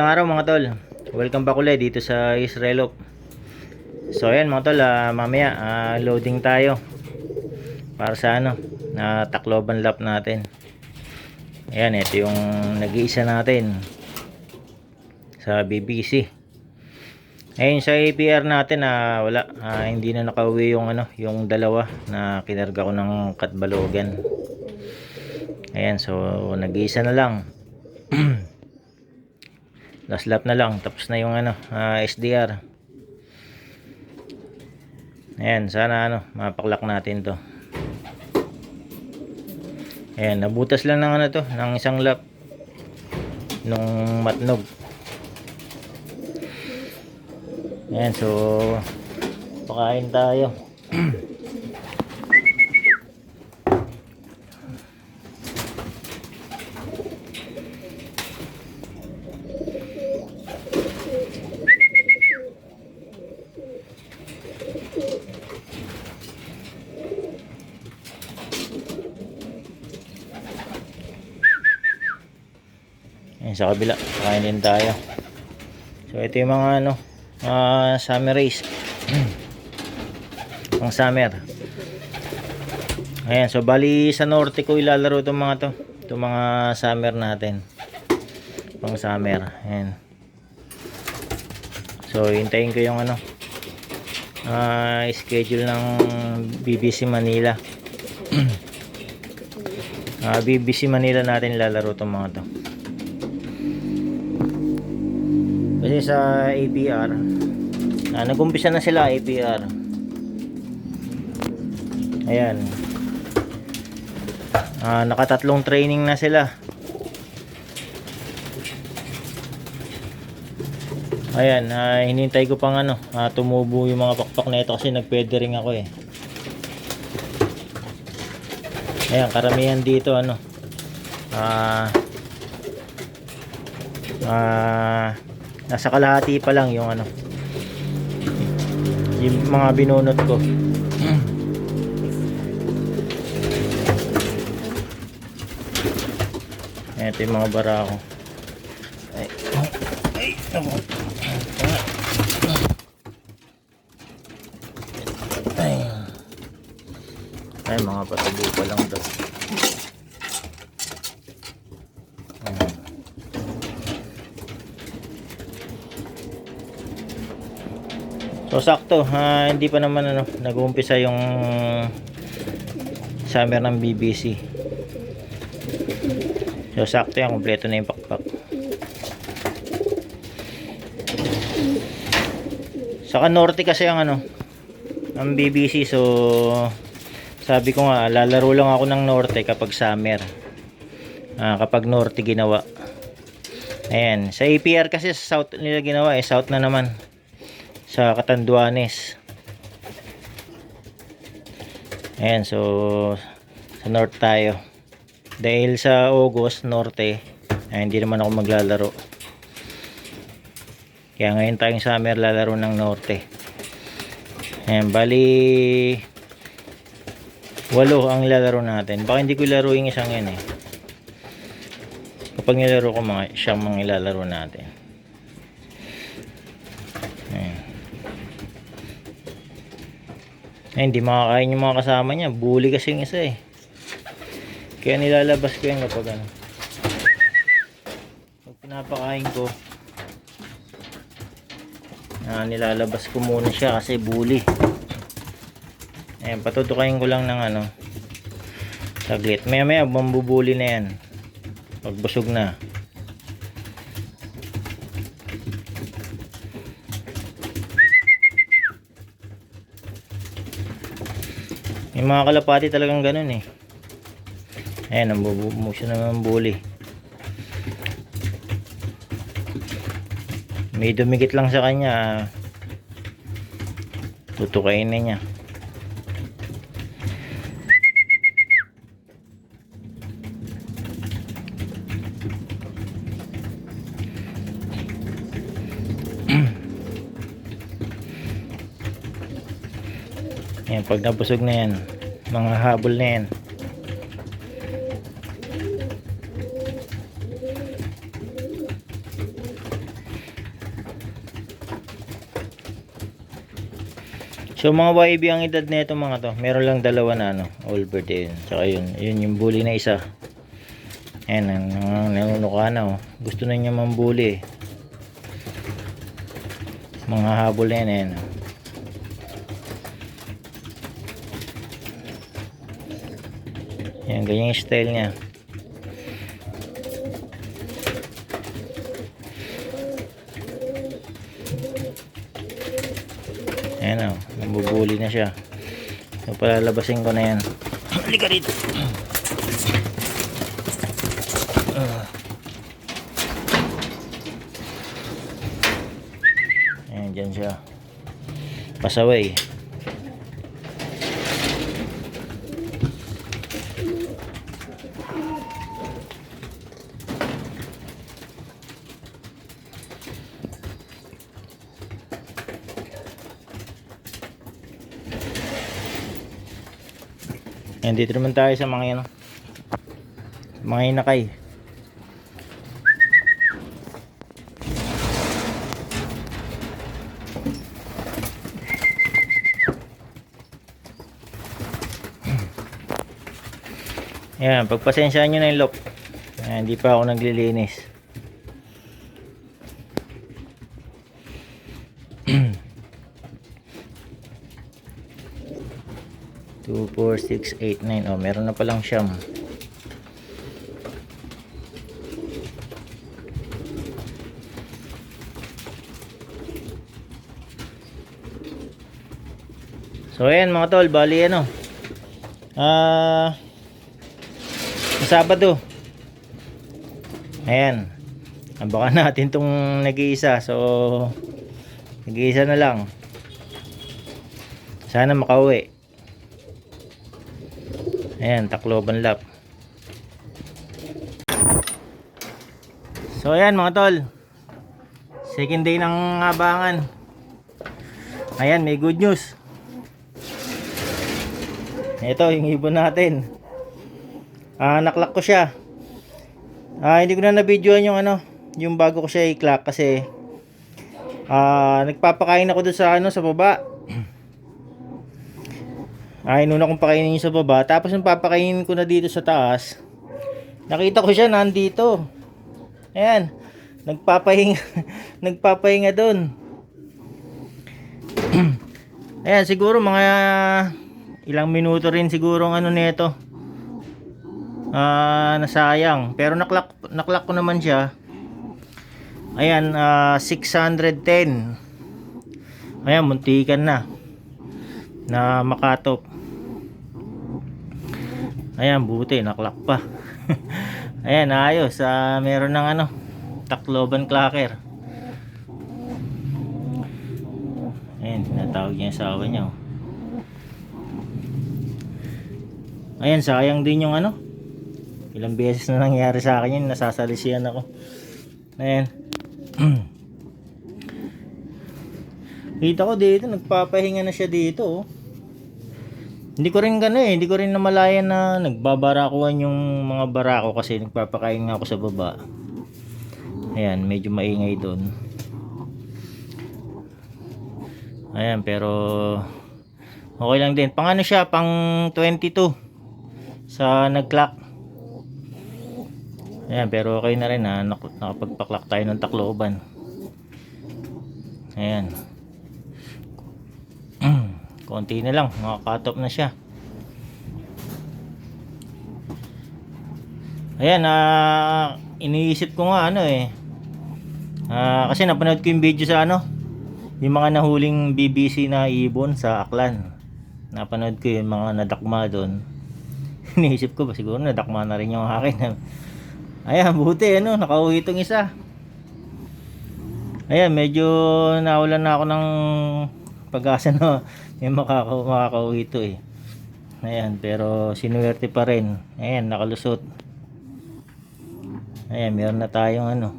araw mga tol. Welcome back ulit dito sa Israelop. So ayan mga tol, mamaya loading tayo para sa na Tacloban lap natin. Ayan, ito yung nag-iisa natin sa BBC. Ayun sa APR natin wala, hindi na nakauwi yung yung dalawa na kinarga ko ng Katbalogan. Ayan, so nag-iisa na lang. Last lap na lang, tapos na yung SDR. Ayan, sana mapaklak natin to. Ayan, nabutas lang ng ng isang lap nung matnog. Ayan, so pakain tayo. Ayan, sa kabila pakain din tayo. So ito yung mga summer race. Ang summer. Ayan, so bali sa norte ko ilalaro itong mga summer natin. Pang summer. Ayan. So hintayin ko yung schedule ng BBC Manila. BBC Manila natin ilalaro itong mga to. Kasi sa APR nag-umpisa na sila APR. Ayan, nakatatlong training na sila. Ayan, hinintay ko pang tumubo yung mga pakpak na ito kasi nagpedering ako eh. Ayan, karamihan dito nasa kalahati pa lang yung yung mga binunot ko. Ito yung mga barako. Ay, mga patubo pa lang daw. So sakto, hindi pa naman nag-uumpisa yung summer ng BBC. So sakto yan, kompleto na yung pakpak. Saka norte kasi ang BBC, so sabi ko nga lalaro lang ako ng norte kapag summer. Kapag norte ginawa. Ayan, sa APR kasi sa south nila ginawa south na naman. Sa Catanduanes. Ayan, so sa north tayo. Dahil sa August, norte, hindi naman ako maglalaro. Kaya ngayon tayong summer lalaro ng norte. Ayan, bali 8 ang lalaro natin. Baka hindi ko laro yung isang yan eh. Kapag nilaro ko siyang mga ilalaro natin. Hindi makakain yung mga kasama niya. Bully kasi yung isa eh. Kaya nilalabas ko yan kapag pag pinapakain ko, nilalabas ko muna siya kasi bully. Ayan, patutukain ko lang ng saglit. Maya maya mambubuli na yan pag busog na. Yung mga kalapati talagang ganun eh. Ayan, nambubumo siya naman bully. May dumikit lang sa kanya, tutukain na niya. Ayan, pag nabusog na yan, mga habol na yan. So mga YB ang edad nito mga to. Meron lang dalawa na ano, all bird yun. Tsaka yun yung bully na isa. Ayan, nanunuka na oh. Gusto na niya mambuli eh. Mga habol na yan, ayan. Ayan, ganyan yung style niya. Ayan o, nabubuli na siya. So palalabasin ko na yan. Halika rito. Ayan, dyan siya. Pasaway. Ayan, dito naman tayo sa mga yan, mga inakay. Ayan, pagpasensyaan nyo na yung lock. Ayan, hindi pa ako naglilinis. Two, 4, 6, 8, 9. Oh, meron na palang siyam. So ayan mga tol, bali ano, Sabado. Ayan, baka natin tong nag-iisa. So nag-iisa na lang. Sana makauwi. Ayan, Tacloban lap. So ayan mga tol, second day ng abangan. Ayan, may good news. Ito yung ibon natin. Naklak ko siya. Hindi ko na na-videoan yung ano, yung bago ko siya i-clock kasi nagpapakain ako doon sa ano, sa baba. Inuna kong pakainin yung sa baba, tapos nung papakainin ko na dito sa taas, nakita ko siya nandito. Ayan, nagpapahinga nagpapahinga doon. Ayan, siguro mga ilang minuto rin siguro ang ano nito. Nasayang, pero naklak ko naman siya. Ayan, 610. Ayan, muntikan na makatop. Ayan, buti naklak pa. Ayan, ayos. Meron ng ano, Tacloban clacker. Ayan, tinatawag niya yung asawa niya. Ayan, sayang din yung ano, ilang beses na nangyari sa akin yun, nasasalisihan ako. Ayan. Kita ko dito, nagpapahinga na siya dito oh. Hindi ko rin hindi ko rin namalayan na nagbabarakuan yung mga barako kasi nagpapakain nga ako sa baba. Ayan, medyo maingay doon. Ayan, pero okay lang din. Pang ano siya, pang 22 sa nag-clock. Ayan, pero okay na rin nakapagpa-clock tayo ng Tacloban. Ayan. Konti na lang, makakatop na siya. Ayan, iniisip ko nga ano kasi napanood ko yung video sa ano, yung mga nahuling BBC na ibon sa Aklan. Napanood ko yung mga nadakma doon. Iniisip ko ba siguro nadakma na rin yung akin. Ayan, buti ano, nakauwi itong isa. Ayan, medyo nawalan na ako ng pag-asa na may makakauwi ito eh. Ayan, pero sinuwerte pa rin. Ayan, nakalusot. Ayan, meron na tayong ano,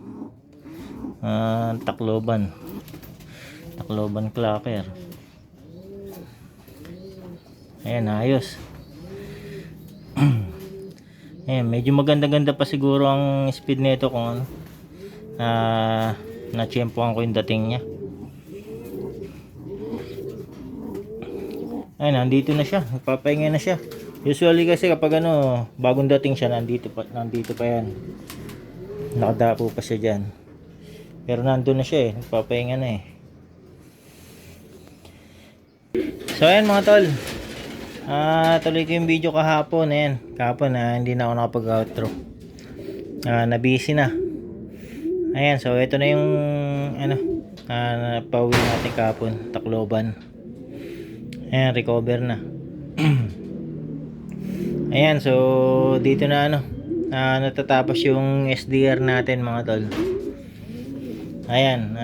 Tacloban clacker. Ayan, ayos. Ayan, medyo maganda-ganda pa siguro ang speed nito kung ano, na-tsempohan ko yung dating niya. Ayun, nandito na siya. Nagpapahinga na siya. Usually kasi kapag ano, bagong dating siya, nandito pa yan. Nakadapo pa siya dyan. Pero nandun na siya eh. Nagpapahinga na eh. So ayan mga tol. Tuloy ko yung video kahapon. Ayan. Kahapon hindi na ako nakapag-outro. Na-busy na. Ayan. So ito na yung pauwi natin kahapon. Tacloban. Ayan. Recover na. Ayan. So dito na natatapos yung SDR natin mga tol. Ayan.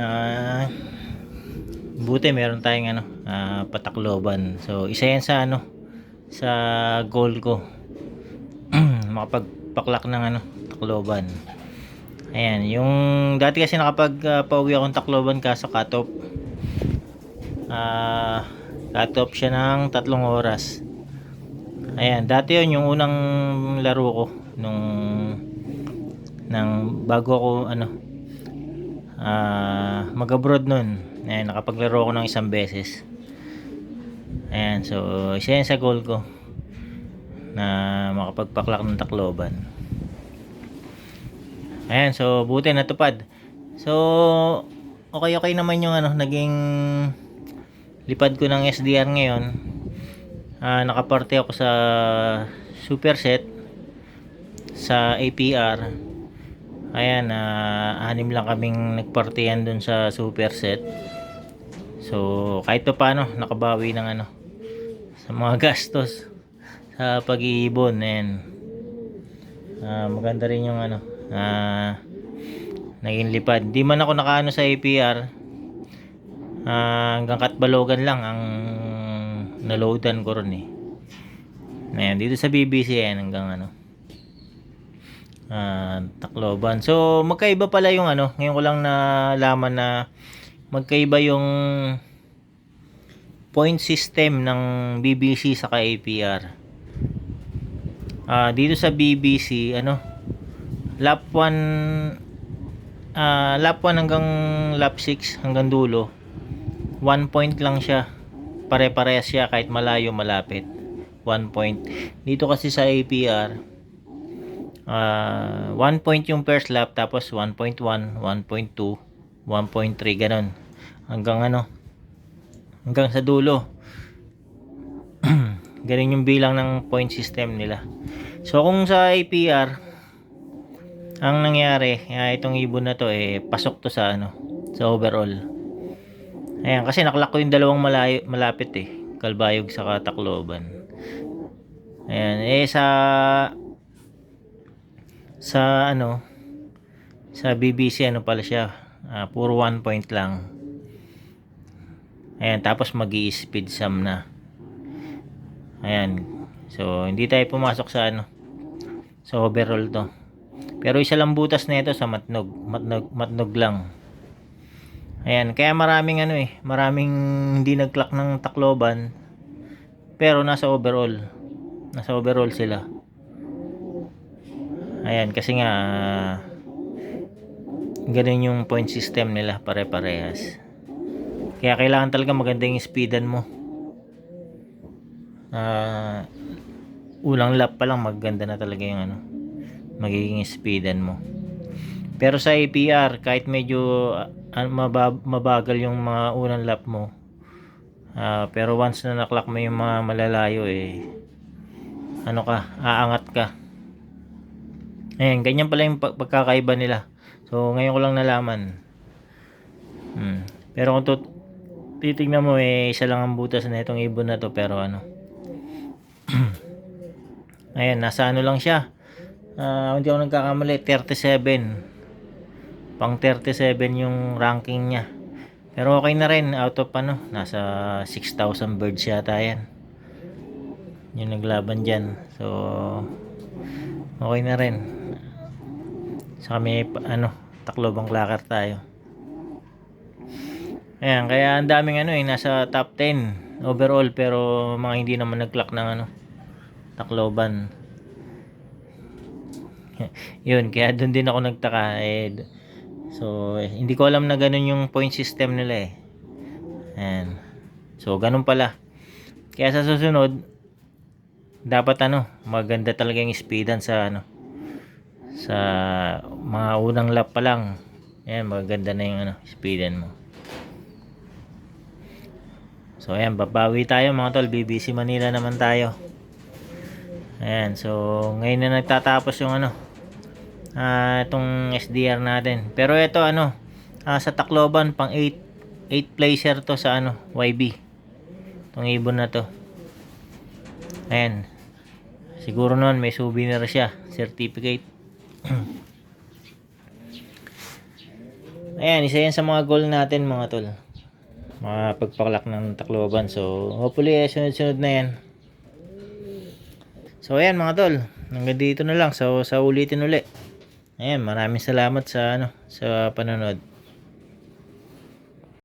Buti meron tayong Patacloban. So isa yan sa sa goal ko. Makapagpaklak ng Tacloban. Ayan, yung dati kasi pauwi akong Tacloban kaso cut-off. Cut-off siya ng 3 oras. Ayan, dati yun yung unang laro ko bago ako mag-abroad nun. Ayan, nakapaglaro ako ng 1 beses. Ayan, so isa yan sa goal ko na makapagpaklak ng Tacloban. Ayan, so buti natupad. So okay naman yung naging lipad ko ng SDR ngayon. Nakaparte ako sa superset sa APR. Ayan, 6 lang kaming nagpartihan dun sa superset. So kahit pa paano nakabawi ng sa mga gastos sa pag-iibon. Ayan. Maganda rin yung naging lipad. Di man ako nakaano sa APR. Hanggang Katbalogan lang ang naloadan ko ron eh. Ayan, dito sa BBC hanggang Tacloban. So magkaiba pala yung ngayon ko lang nalaman na magkaiba yung point system ng BBC sa APR. Dito sa BBC lap 1 hanggang lap 6 hanggang dulo 1 point lang siya. Pare-parehas siya kahit malayo malapit. 1 point. Dito kasi sa APR 1 point yung first lap, tapos 1.1, 1.2, 1.3 ganun hanggang sa dulo. Ganun yung bilang ng point system nila. So kung sa APR ang nangyari, itong ibon na to pasok to sa sa overall. Ayan, kasi naklak ko yung dalawang malapit Calbayog sa Tacloban. Ayan, sa BBC pala siya, puro 1 point lang. Ayan, tapos magi-speed sum na. Ayan, so hindi tayo pumasok sa sa overall to. Pero isa lang butas na ito sa matnog lang. Ayan, kaya maraming maraming hindi nag-clock ng Tacloban pero nasa overall sila. Ayan, kasi nga ganun yung point system nila, pare-parehas. Kaya kailangan talaga maganda yung speedan mo. Ulang lap pa lang maganda na talaga yung magiging speedan mo. Pero sa APR kahit medyo mabagal yung mga unang lap mo, pero once na naklak mo yung mga malalayo aangat ka. Ayan, ganyan pala yung pagkakaiba nila. So ngayon ko lang nalaman. Pero kung titignan mo isa lang ang butas na itong ibon na to, pero ayan, nasa lang siya. Hindi ako nagkakamali, 37. Pang 37 yung ranking niya. Pero okay na rin, out of nasa 6,000 birds yata yan. Yung naglaban dyan. So okay na rin. Sa kami Tacloban Clacker tayo. Ayan, kaya ang daming nasa top 10 overall, pero mga hindi naman nag-clock ng Tacloban. Yun, kaya doon din ako nagtaka so hindi ko alam na ganun yung point system nila Ayan. So ganun pala. Kaya sa susunod, dapat maganda talaga yung speedan sa sa mga unang lap pa lang. Ayan, maganda na yung speedan mo. So ayan, babawi tayo mga tol. BBC Manila naman tayo. Ayan, so ngayon na nagtatapos yung itong SDR natin. Pero ito sa Tacloban pang 8 placer to sa YB. Itong ibon na to. Ayan. Siguro noon may souvenir siya, certificate. Ayan, isa yan sa mga goal natin mga tol. Mga pagpaklak ng Tacloban. So hopefully sunod-sunod na yan. So ayan mga tol, hanggang dito na lang. So sa ulitin uli. Ayan, maraming salamat sa sa panonood.